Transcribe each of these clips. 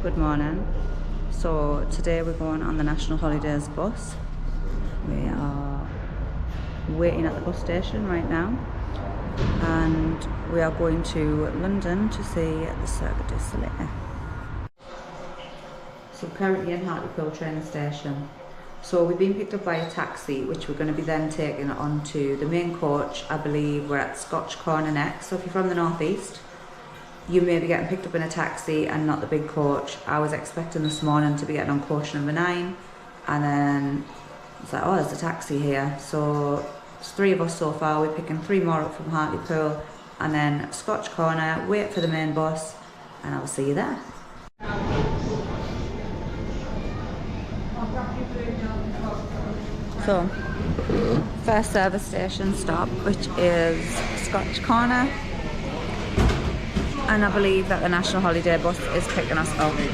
Good morning. So today we're going on the National Holidays bus. We are waiting at the bus station right now and we are going to London to see the Cirque Du Soliel. So we're currently in Hartlepool train station. So we've been picked up by a taxi, which we're going to be then taken onto the main coach. I believe we're at Scotch Corner next. So if you're from the northeast, you may be getting picked up in a taxi and not the big coach. I was expecting this morning to be getting on coach number 9, and then it's like, oh, there's a taxi here. So it's 3 of us so far. We're picking 3 more up from Hartlepool, and then Scotch Corner, wait for the main bus, and I'll see you there. So, first service station stop, which is Scotch Corner. And I believe that the National Holiday bus is picking us up at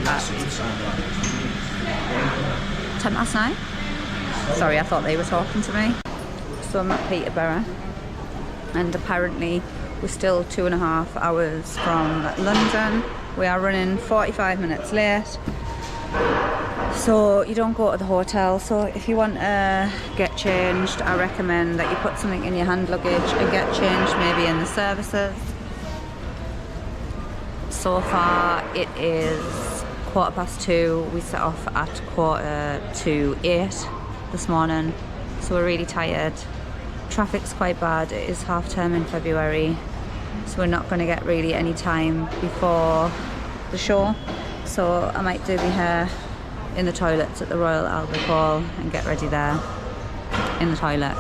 9:10. Sorry, I thought they were talking to me. So I'm at Peterborough, and apparently we're still 2.5 hours from London. We are running 45 minutes late. So you don't go to the hotel. So if you want to get changed, I recommend that you put something in your hand luggage and get changed maybe in the services. So far it is 2:15. We set off at 7:45 this morning, so we're really tired. Traffic's quite bad. It is half term in February, so we're not going to get really any time before the show. So I might do my hair in the toilets at the Royal Albert Hall and get ready there in the toilet.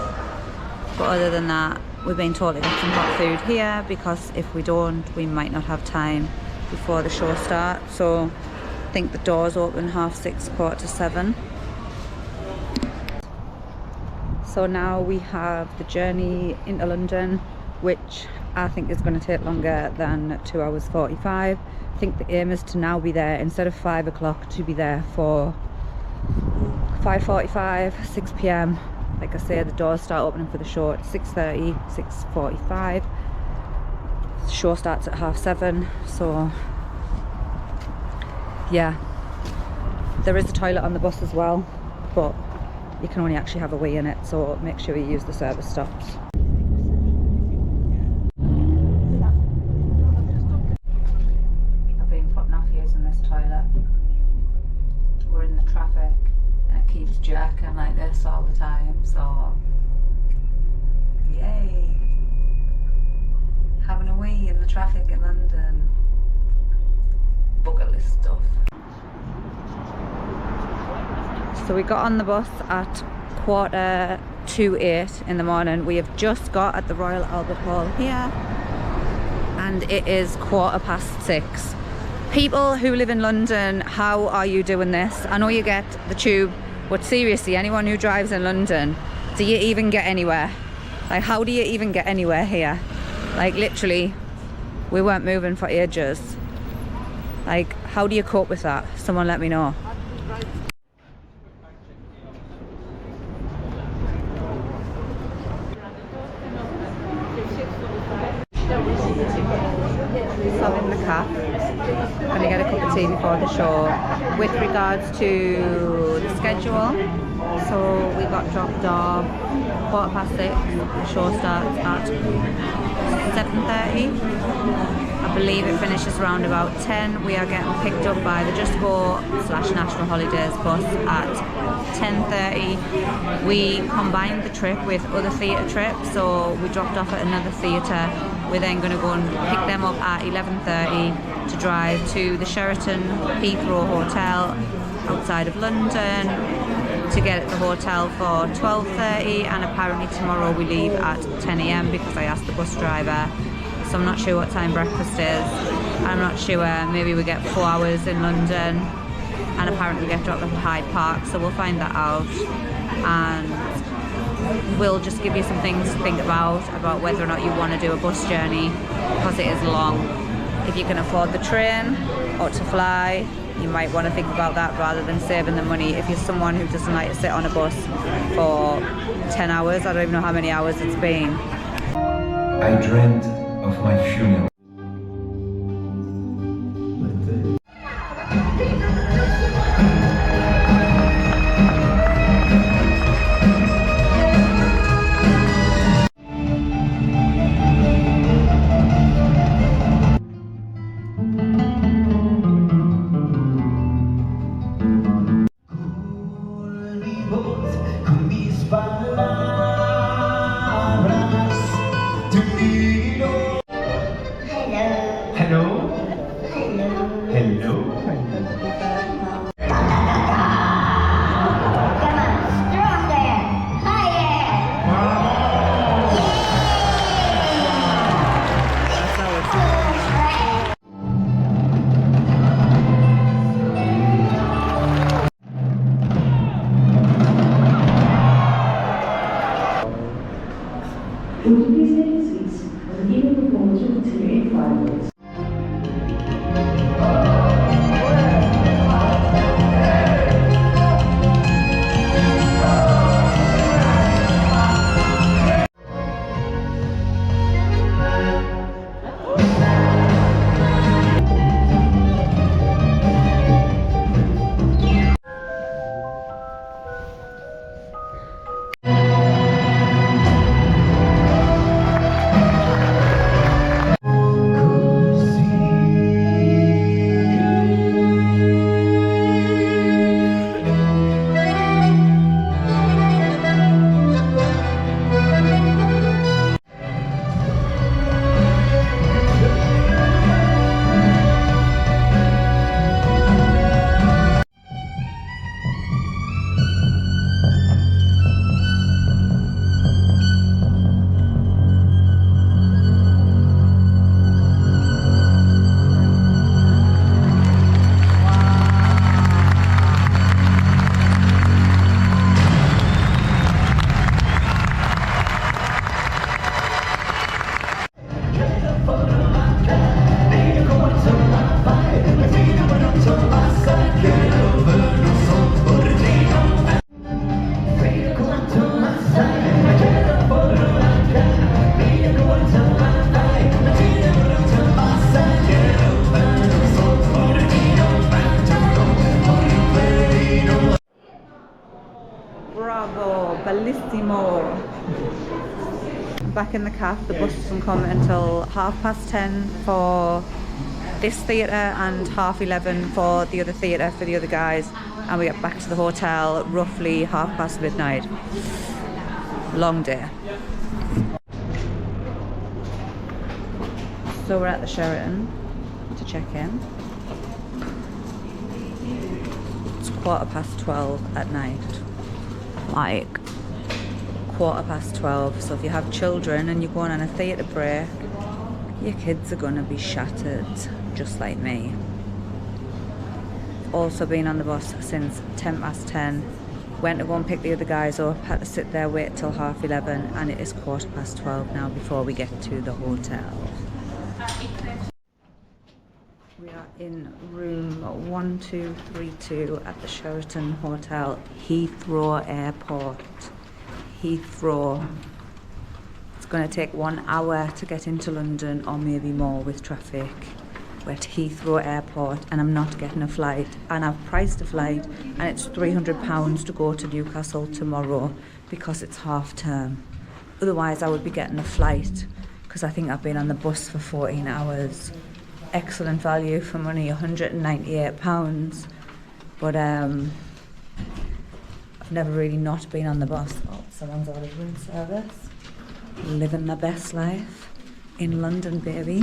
But other than that, we've been told to get some hot food here, because if we don't, we might not have time before the show starts. So I think the doors open 6:30, 7:15. So now we have the journey into London, which I think is going to take longer than 2 hours 45. I think the aim is to now be there, instead of 5 o'clock, to be there for 5:45, 6 p.m. Like I say, the doors start opening for the show at 6:30, 6:45. The show starts at 7:30, so yeah. There is a toilet on the bus as well, but you can only actually have a wee in it, so make sure you use the service stops. I've been putting off using this toilet. We're in the traffic and it keeps jerking like this all the time, so yay, having a wee in the traffic in London. Bucket list stuff. So we got on the bus at 7:45 in the morning. We have just got at the Royal Albert Hall here, and it is 6:15. People who live in London, how are you doing this? I know you get the tube, but seriously, anyone who drives in London, do you even get anywhere? Like, how do you even get anywhere here? Like, literally, we weren't moving for ages. Like, how do you cope with that? Someone let me know. So I'm in the cab, gonna get a cup of tea before the show. With regards to the schedule, so we got dropped off 6:15. The show starts at 7:30. I believe it finishes around about 10. We are getting picked up by the Just Go / National Holidays bus at 10:30. We combined the trip with other theatre trips, so we dropped off at another theatre. We're then going to go and pick them up at 11:30 to drive to the Sheraton Heathrow Hotel outside of London, to get at the hotel for 12:30, and apparently tomorrow we leave at 10 a.m. because I asked the bus driver. So I'm not sure what time breakfast is. I'm not sure, maybe we get 4 hours in London, and apparently we get dropped off at Hyde Park, so we'll find that out. And we'll just give you some things to think about whether or not you want to do a bus journey, because it is long. If you can afford the train or to fly, you might want to think about that rather than saving the money. If you're someone who doesn't like to sit on a bus for 10 hours, I don't even know how many hours it's been. I dreamt of my funeral. Bravo, bellissimo. Back in the caf, the bus doesn't come until 10:30 for this theatre and 11:30 for the other theatre for the other guys, and we get back to the hotel roughly midnight. Long day. So we're at the Sheraton to check in. It's 12:15 at night. Like 12:15. So if you have children and you're going on a theatre break, your kids are gonna be shattered, just like me. Also been on the bus since 10:10. Went to go and pick the other guys up, had to sit there, wait till 11:30, and it is 12:15 now before we get to the hotel. We are in room 1232 at the Sheraton Hotel, Heathrow Airport. Heathrow. It's going to take 1 hour to get into London, or maybe more with traffic. We're at Heathrow Airport and I'm not getting a flight, and I've priced a flight and it's £300 to go to Newcastle tomorrow because it's half term. Otherwise I would be getting a flight, because I think I've been on the bus for 14 hours. Excellent value for money, £198. But I've never really not been on the bus. Oh, someone's ordered room service. Living my best life in London, baby.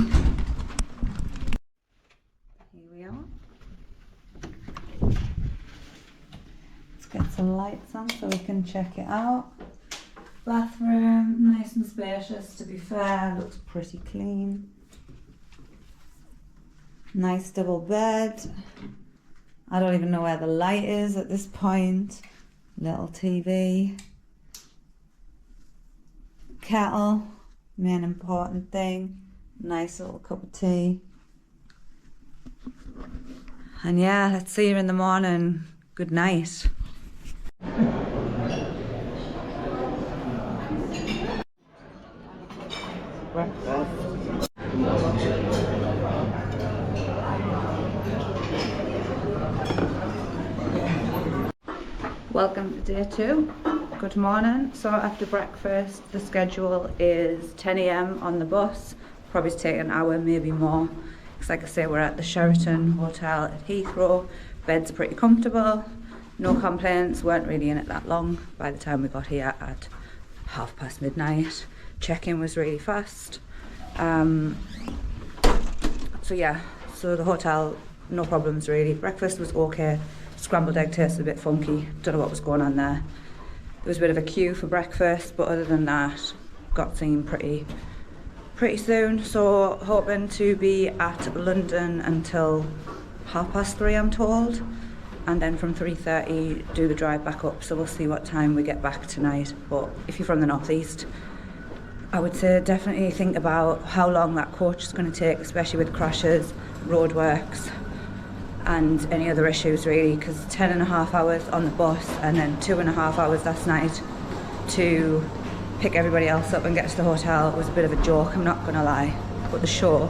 Here we are. Let's get some lights on so we can check it out. Bathroom, nice and spacious, to be fair, looks pretty clean. Nice double bed. I don't even know where the light is at this point. Little TV. Kettle, main important thing. Nice little cup of tea. And yeah, let's see you in the morning. Good night. Breakfast. Welcome to day 2. Good morning. So after breakfast, the schedule is 10 AM on the bus. Probably take an hour, maybe more. Because like I say, we're at the Sheraton Hotel at Heathrow. Bed's pretty comfortable. No complaints. Weren't really in it that long by the time we got here at midnight. Check-in was really fast. So yeah, so the hotel no problems really. Breakfast was okay. Scrambled egg tasted a bit funky. Don't know what was going on there. There was a bit of a queue for breakfast, but other than that, got seen pretty soon. So hoping to be at London until 3:30, I'm told, and then from 3:30 do the drive back up. So we'll see what time we get back tonight. But if you're from the northeast, I would say definitely think about how long that coach is going to take, especially with crashes, roadworks, and any other issues really, because 10.5 hours on the bus and then 2.5 hours last night to pick everybody else up and get to the hotel was a bit of a joke, I'm not gonna lie. But the show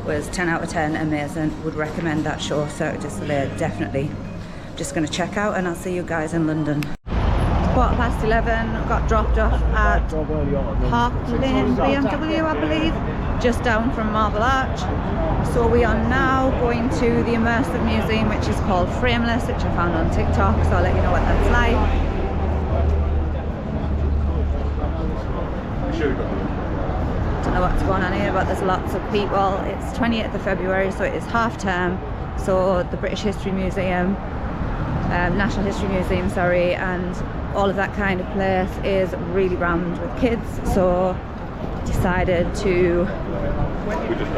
was 10 out of 10, amazing. Would recommend that show, Cirque Du Soliel, definitely. Just gonna check out and I'll see you guys in London. 11:15, got dropped off at Park Lane BMW, I believe, just down from Marble Arch. So we are now going to the immersive museum, which is called Frameless, which I found on TikTok, so I'll let you know what that's like. Don't know what's going on here, but there's lots of people. It's 28th of February, so it is half term. So the British History Museum, National History Museum, sorry, and all of that kind of place is really rammed with kids. So decided to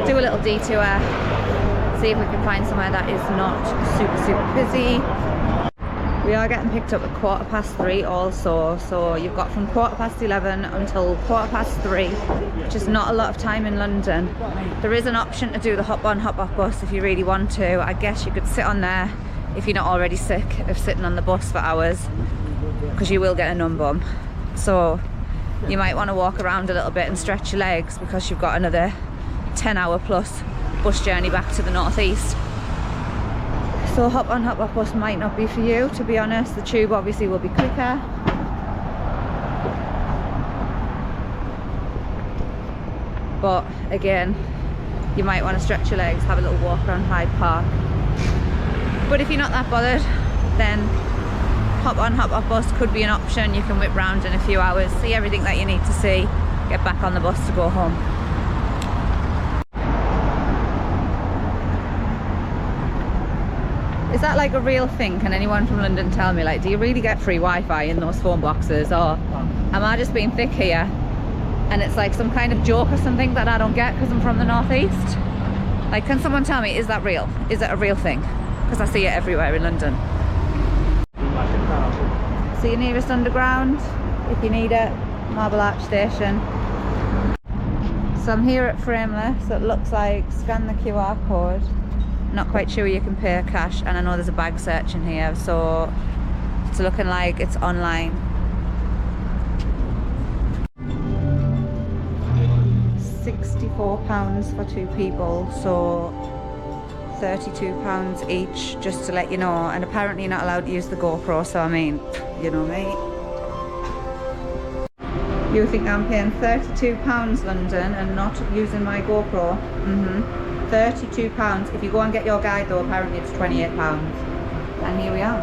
do a little detour, see if we can find somewhere that is not super busy. We are getting picked up at 3:15 also, so you've got from 11:15 until 3:15, which is not a lot of time in London. There is an option to do the hop on hop off bus if you really want to. I guess you could sit on there if you're not already sick of sitting on the bus for hours, because you will get a numb bum. So you might want to walk around a little bit and stretch your legs, because you've got another 10-hour plus bus journey back to the northeast. So hop on hop off bus might not be for you, to be honest. The tube obviously will be quicker. But again, you might want to stretch your legs, have a little walk around Hyde Park. But if you're not that bothered, then hop on hop off bus could be an option. You can whip round in a few hours, see everything that you need to see, get back on the bus to go home. Is that like a real thing? Can anyone from London tell me, like, do you really get free Wi-Fi in those phone boxes, or am I just being thick here and it's like some kind of joke or something that I don't get because I'm from the northeast? Like, can someone tell me, is that real? Is it a real thing? Because I see it everywhere in London. See your nearest underground if you need it, Marble Arch Station. So I'm here at Frameless. It looks like scan the QR code. Not quite sure you can pay cash, and I know there's a bag search in here, so it's looking like it's online. £64 for 2 people, so £32 each, just to let you know. And apparently you're not allowed to use the GoPro, so I mean, you know me. You think I'm paying £32 London and not using my GoPro? £32. If you go and get your guide though, apparently it's £28. And here we are.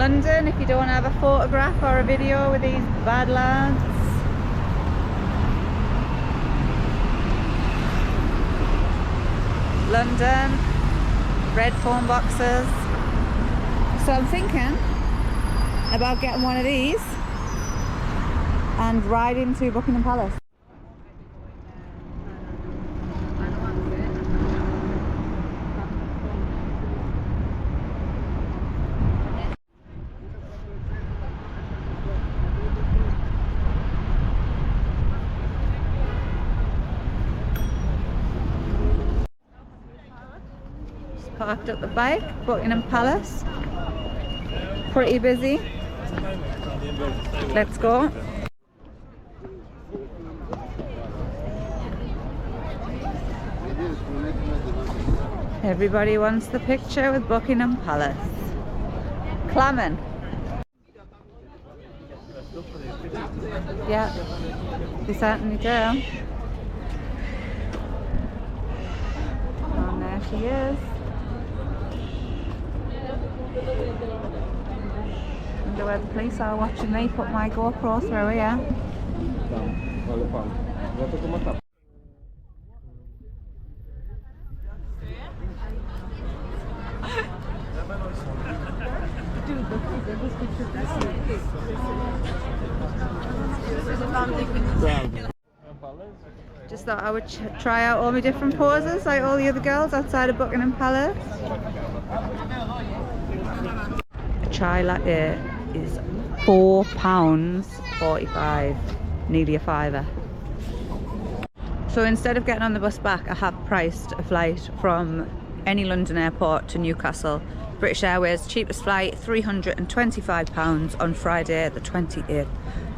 London if you don't have a photograph or a video with these bad lads. London, red phone boxes. So I'm thinking about getting one of these and riding to Buckingham Palace. Parked up the bike, Buckingham Palace. Pretty busy. Let's go. Everybody wants the picture with Buckingham Palace. Clamming. Yeah, they certainly do. And there she is. Wonder where the police are watching me put my GoPro through here. Just thought I would try out all my different poses like all the other girls outside of Buckingham Palace. A chai latte is £4.45, nearly a fiver. So instead of getting on the bus back, I have priced a flight from any London airport to Newcastle. British Airways, cheapest flight, £325 on Friday the 28th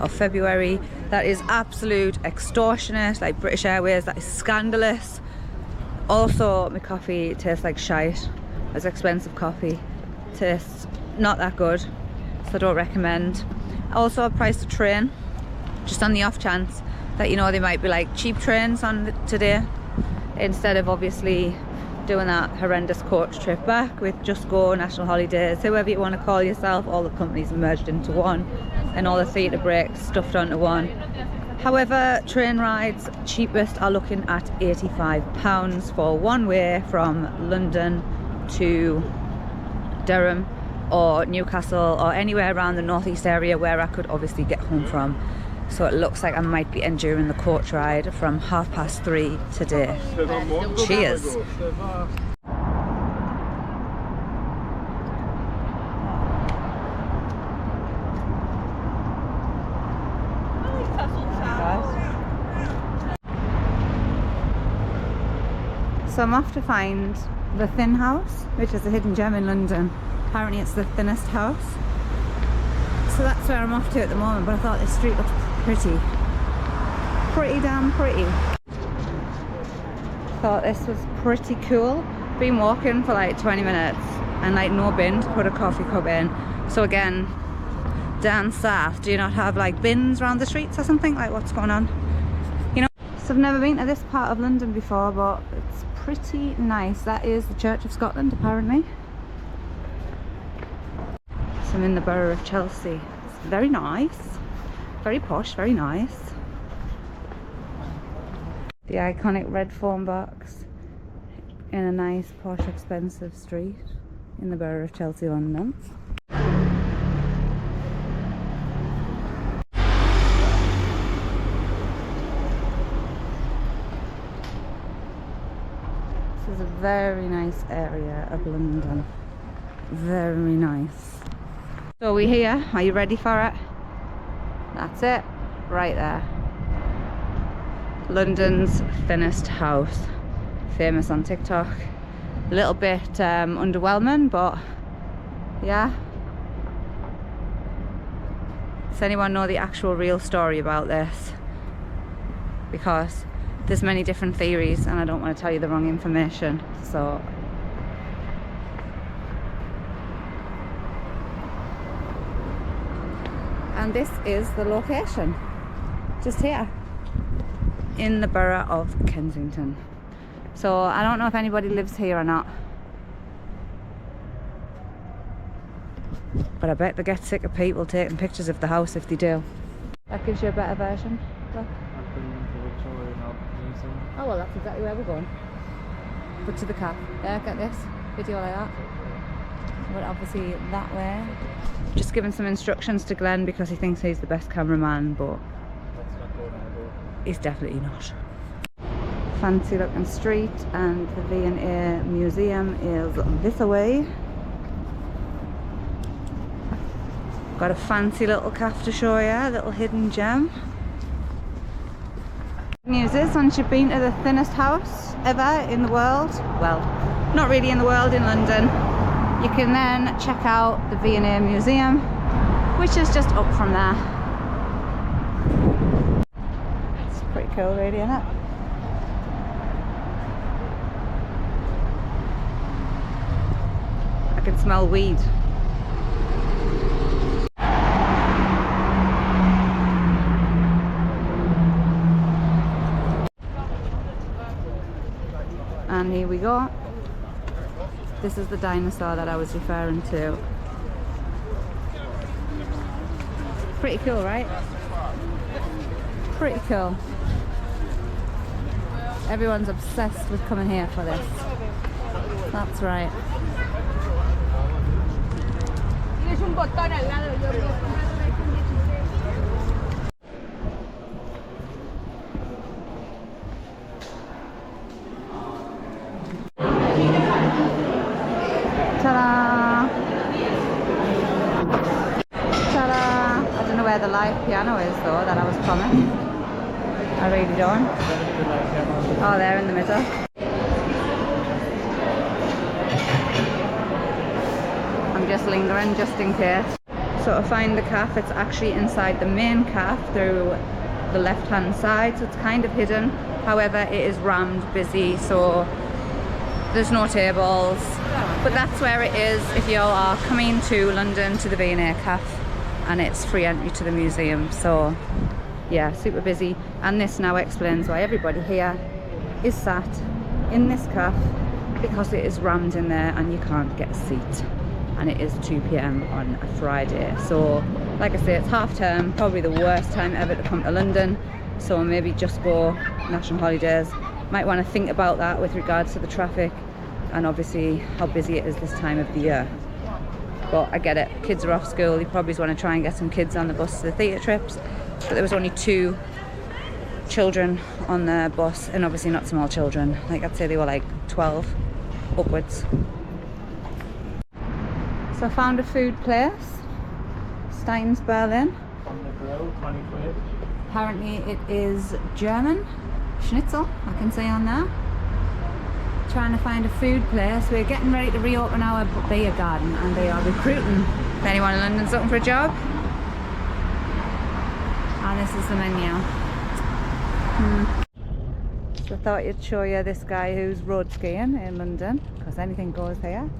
of February. That is absolute extortionate, like British Airways, that is scandalous. Also, my coffee tastes like shite. It's expensive coffee. Tastes not that good, so I don't recommend. Also, I priced a train, just on the off chance that, you know, they might be like cheap trains on today, instead of obviously doing that horrendous coach trip back with Just Go, National Holidays, whoever you want to call yourself. All the companies merged into one and all the theatre breaks stuffed onto one. However, train rides cheapest are looking at £85 for one way from London to Durham or Newcastle or anywhere around the northeast area where I could obviously get home from. So it looks like I might be enduring the coach ride from 3:30 today. Cheers! So I'm off to find the Thin House, which is a hidden gem in London. Apparently it's the thinnest house. So that's where I'm off to at the moment, but I thought this street looked pretty damn pretty. Thought this was pretty cool. Been walking for like 20 minutes and like no bin to put a coffee cup in. So again, down south, do you not have like bins around the streets or something? Like, what's going on? You know, so I've never been to this part of London before, but it's pretty nice. That is the Church of Scotland, apparently. So I'm in the borough of Chelsea. It's very nice, very posh, very nice. The iconic red phone box in a nice, posh, expensive street in the borough of Chelsea, London. This is a very nice area of London. Very nice. So we're here. Are you ready for it? That's it. Right there. London's thinnest house. Famous on TikTok. A little bit underwhelming, but yeah. Does anyone know the actual real story about this? Because there's many different theories and I don't want to tell you the wrong information, so and this is the location, just here in the borough of Kensington. So I don't know if anybody lives here or not, but I bet they get sick of people taking pictures of the house if they do. That gives you a better version. Look. Oh well, that's exactly where we're going. But to the cab. Yeah, get this video like that. But obviously that way. Just giving some instructions to Glenn because he thinks he's the best cameraman, but he's definitely not. Fancy looking street, and the V&A museum is this away. Got a fancy little cafe to show you, a little hidden gem. News is, once you've been to the thinnest house ever in the world, well, not really in the world, in London, you can then check out the V&A museum, which is just up from there. It's pretty cool really, isn't it? I can smell weed. And here we go. This is the dinosaur that I was referring to. Pretty cool, right? Pretty cool. Everyone's obsessed with coming here for this. That's right. Ta-da! Ta-da! I don't know where the live piano is though, that I was promised. I really don't. Oh, there in the middle. I'm just lingering just in case. So to find the cafe, it's actually inside the main cafe through the left hand side, so it's kind of hidden. However, it is rammed busy, so there's no tables. But that's where it is if you are coming to London to the V&A cafe, and it's free entry to the museum. So yeah, super busy, and this now explains why everybody here is sat in this cafe, because it is rammed in there and you can't get a seat, and it is 2 p.m. on a Friday. So like I say, it's half term, probably the worst time ever to come to London, so maybe just go national holidays. Might want to think about that with regards to the traffic and obviously how busy it is this time of the year. But I get it, kids are off school, you probably want to try and get some kids on the bus to the theatre trips, but there was only 2 children on the bus, and obviously not small children, like I'd say they were like 12 upwards. So I found a food place, Stein's Berlin. On the grill, 20 quid. Apparently it is German schnitzel, I can say on there. Trying to find a food place. We're getting ready to reopen our beer garden and they are recruiting. If anyone in London's looking for a job. And this is the menu. So I thought I'd show you this guy who's road skiing in London, because anything goes here.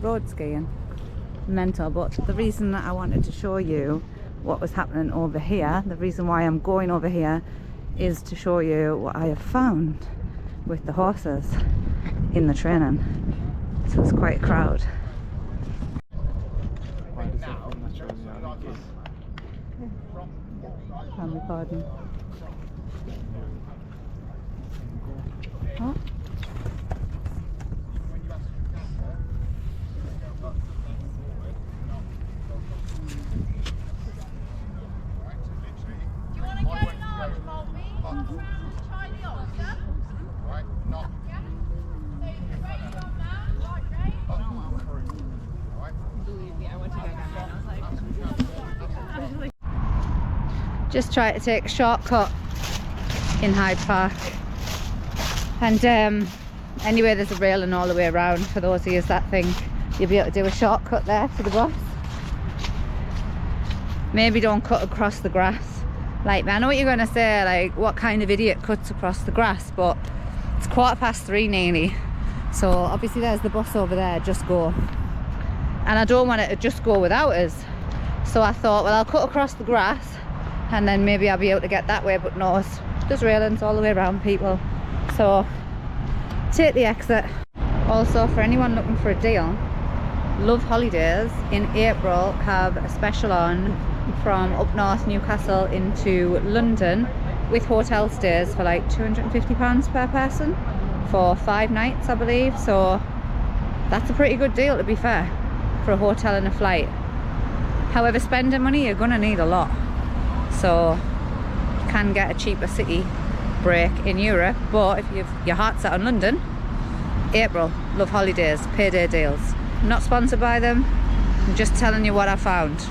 road skiing. Mental. But the reason that I wanted to show you what was happening over here, the reason why I'm going over here, is to show you what I have found with the horses in the training. So it's quite a crowd. I'm recording. Huh? Just try to take a shortcut in Hyde Park, and anyway, there's a railing all the way around. For those of you that think you'll be able to do a shortcut there to the bus, maybe don't cut across the grass like me. I know what you're going to say, like, what kind of idiot cuts across the grass, but it's 3:15 nearly, so obviously there's the bus over there. Just go, and I don't want it to just go without us, so I thought, well, I'll cut across the grass and then maybe I'll be able to get that way. But no, there's railings all the way around, people, so take the exit. Also, for anyone looking for a deal, Love Holidays in April have a special on from up north Newcastle into London with hotel stays for like £250 per person for 5 nights, I believe. So that's a pretty good deal, to be fair, for a hotel and a flight. However, spending money, you're gonna need a lot, so you can get a cheaper city break in Europe. But if you've your heart set on London, April, Love Holidays, payday deals. I'm not sponsored by them, I'm just telling you what I found.